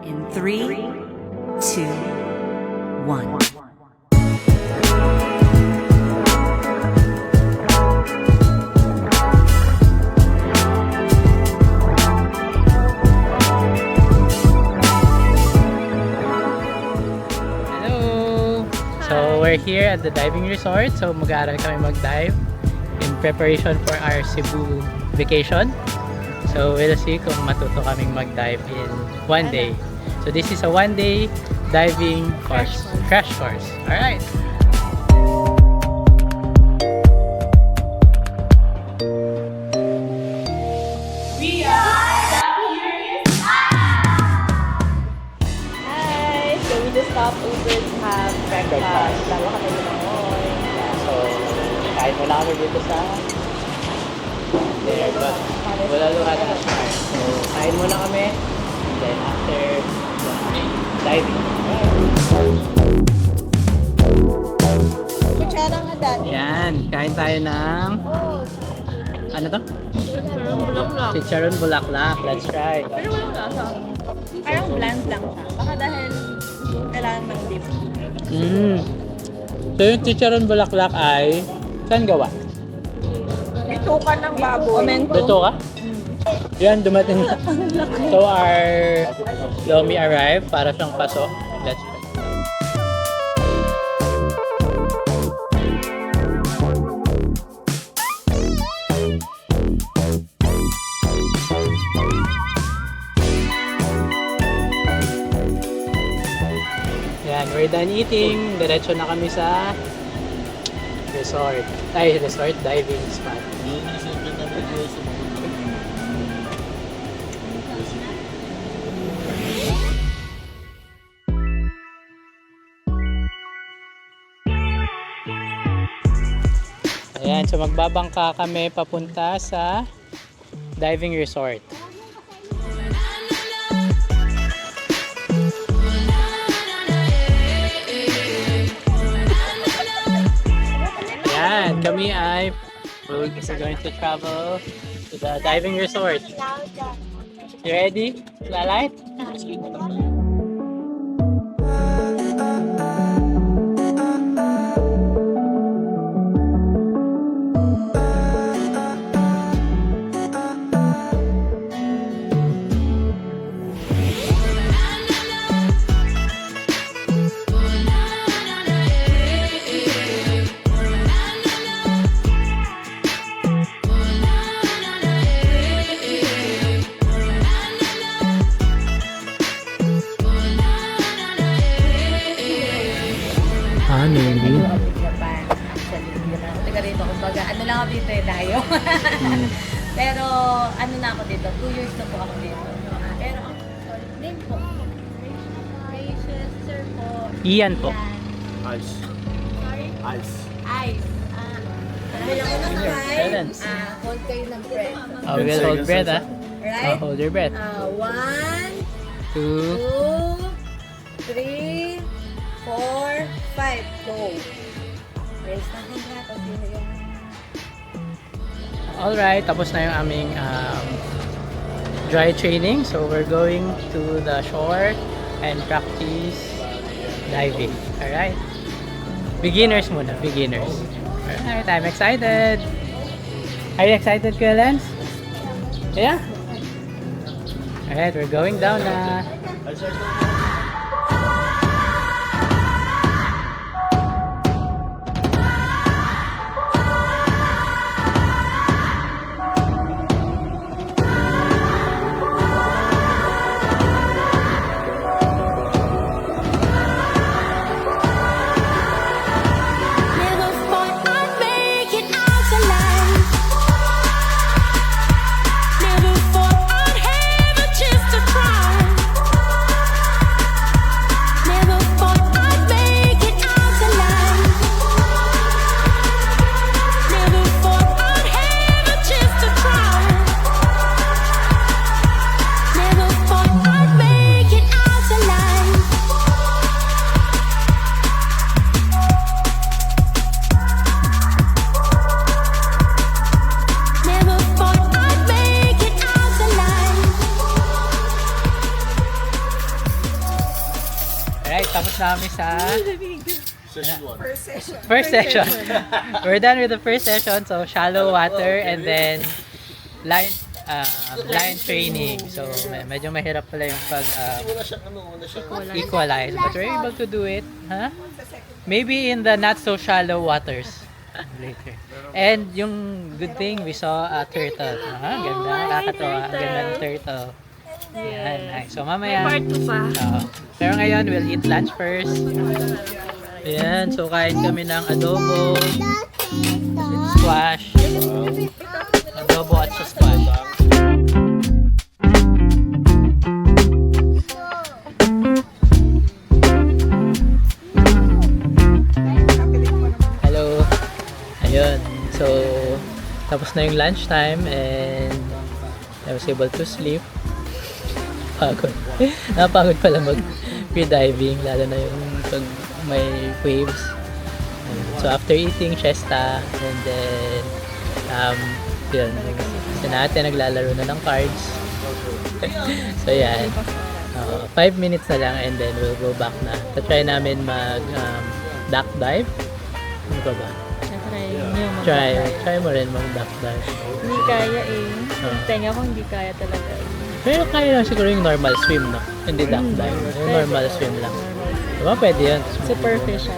In 3, 2, 1. So we're here at the diving resort. So mag-aaral kami mag-dive in preparation for our Cebu vacation. So we'll see kung matuto kaming mag-dive in one day. So this is a one-day diving course, crash course. Alright. Stop over to have breakfast. Dalawa kami naman. So kain muna kami dito sa there, but wala luhat na smart. So kain muna kami and then after diving. Kutsara nga dati. Yan, kain tayo ng ano to? Chicharon bulaklak. Let's try. Pero walang lasa. Parang bland lang siya. Baka dahil kailangan ng dip. So yung chicharon bulaklak ay saan gawa? Ito ka ng baboy. Dito ka? Yan, dumating na. So our lomi arrived para siyang paso. Let's try. Yan, we're done eating. Diretso na kami sa resort. Ay, resort diving spot. Ayan, so magbabangka kami papunta sa diving resort. Ayan, kami ay we're going to travel to the diving resort. You ready, Lalay? Maybe. Japan. Actually, hindi na ako taga rito. Kumbaga, ano lang ako dito dayo. Pero, ano na ako dito. 2 years na po ako dito. Pero, sorry, name po. Gracious, sir po. Ian po. Ice. Sorry? Ice. Ice. Dahil ako ng ice. Balance. Hold kayo ng breath. Oh, we'll hold breath, ah. Right? Hold your breath. 1, 2, 2, 3, 4, 5. Go. Raise na hand na. Tapos yung... alright, tapos na yung aming dry training. So we're going to the shore and practice diving. Alright? Beginners muna, beginners. Alright, I'm excited. Are you excited, Kuya Lance? Yeah? Alright, we're going down na. Never thought I'd make it out alive. Never thought I'd have a chance to try. Alright, tapos na kami sa first session. We're done with the first session. So, shallow water and then line training. So, medyo mahirap pala yung pag equalize. But we're able to do it. Huh? Maybe in the not so shallow waters later. And yung good thing, we saw a turtle. Ganda, nakakatawa. Ganda ng turtle. Yan, nice. So, mamaya. Part 2 pa. Pero ngayon, we'll eat lunch first. Ayan, so kain kami ng adobo, squash. Adobo at sa squash. Hello. Ayun. So, tapos na yung lunchtime and I was able to sleep. Pagod. Napagod pala mag-free diving, lalo na yung pag may waves. So after eating, siesta, and then yun, kasi natin naglalaro na ng cards. So yan, 5 minutes na lang and then we'll go back na. So try namin mag duck dive. Ano ka ba? Try mo rin mag duck dive. Hindi kaya eh. Tenga ko hindi kaya talaga. Pero kaya lang siguro yung normal swim, no? Hindi duck dive. Yung normal swim lang. Diba pwede yun? Superficial.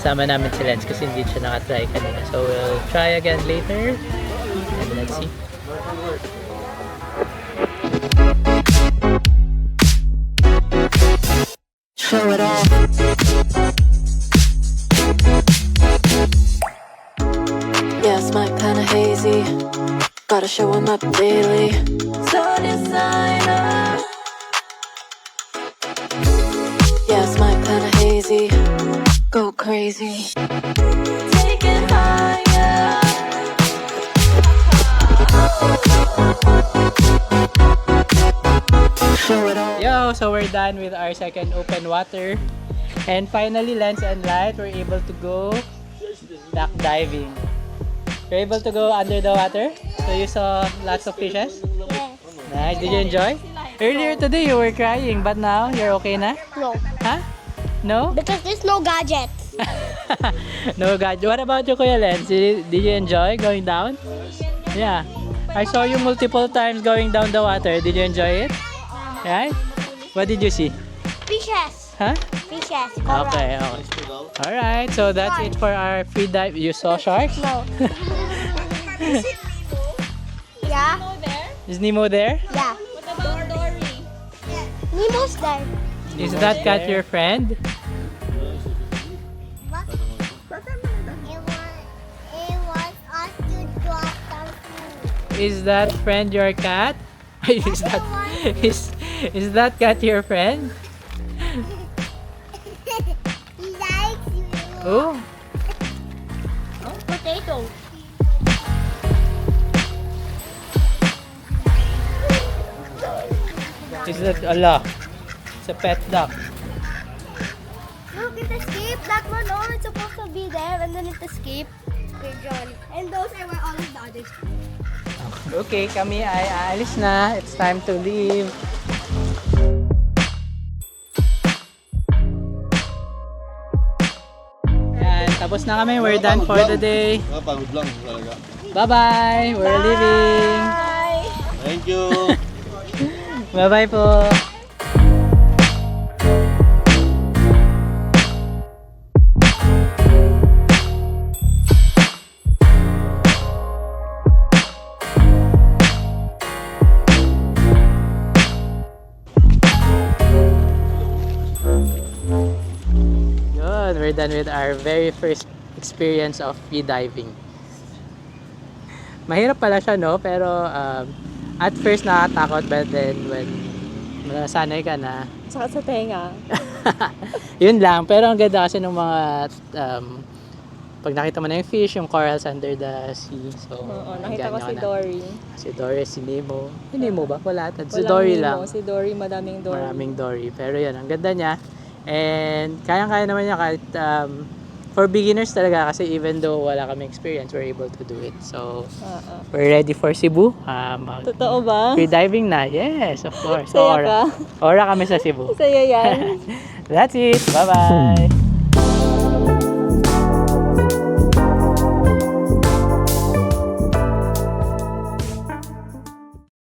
Kasama namin si Lens kasi hindi siya nakatry kanina. So we'll try again later. And let's see. Show it off. Yeah, it's my kinda hazy. Gotta show 'em up daily. So designer. Yeah, it's my kinda hazy. Go crazy. Take it higher. Show it off. Yo, so we're done with our second open water. And finally, Lens and Light were able to go duck diving. You're able to go under the water? So you saw lots of fishes? Yes. Nice. Did you enjoy? Earlier today you were crying, but now you're okay na? No. Huh? No? Because there's no gadgets. No God. What about you, Kuya Lens? Did you enjoy going down? Yeah. I saw you multiple times going down the water. Did you enjoy it? Right? What did you see? Fishes. Huh? Fishes. Okay, okay. Alright, so that's it for our free dive. You saw sharks? No. Yeah? Is Nemo there? Yeah. What about Dory? Nemo's there. Is that cat your friend? It was us to drop some food. Is that friend your cat? Is that cat your friend? He likes you. Oh, Potato. is that Allah? It's a pet duck. Look, it escaped. That one, oh, it's supposed to be there, and then it escaped. Okay, Johnny. And those are where all of the others. Okay, kami ay aalis na. It's time to leave. Yan, tapos na kami. We're done for the day. Pagod lang talaga. Bye-bye! We're leaving! Thank you. Bye-bye po! Good! We're done with our very first experience of free diving. Mahirap pala siya, no? Pero at first nakakatakot, but then when nasanay ka na, Saka sa tenga. yun lang. Pero ang ganda kasi ng mga pag nakita mo na yung fish, yung corals under the sea. So, Oo, nakita ko ganyan si na. Dory. Si Dory, si Nemo. Si Nemo ba? Wala. Si Walang Dory Nemo. lang. Si Dory, madaming Dory. Maraming Dory. Pero yun, ang ganda niya. And kayang-kaya naman niya kahit for beginners talaga kasi even though wala kami experience, we're able to do it. So, we're ready for Cebu. Totoo ba? Free diving na. Yes, of course. Saya ka? Ora kami sa Cebu. Saya yan. That's it. Bye-bye.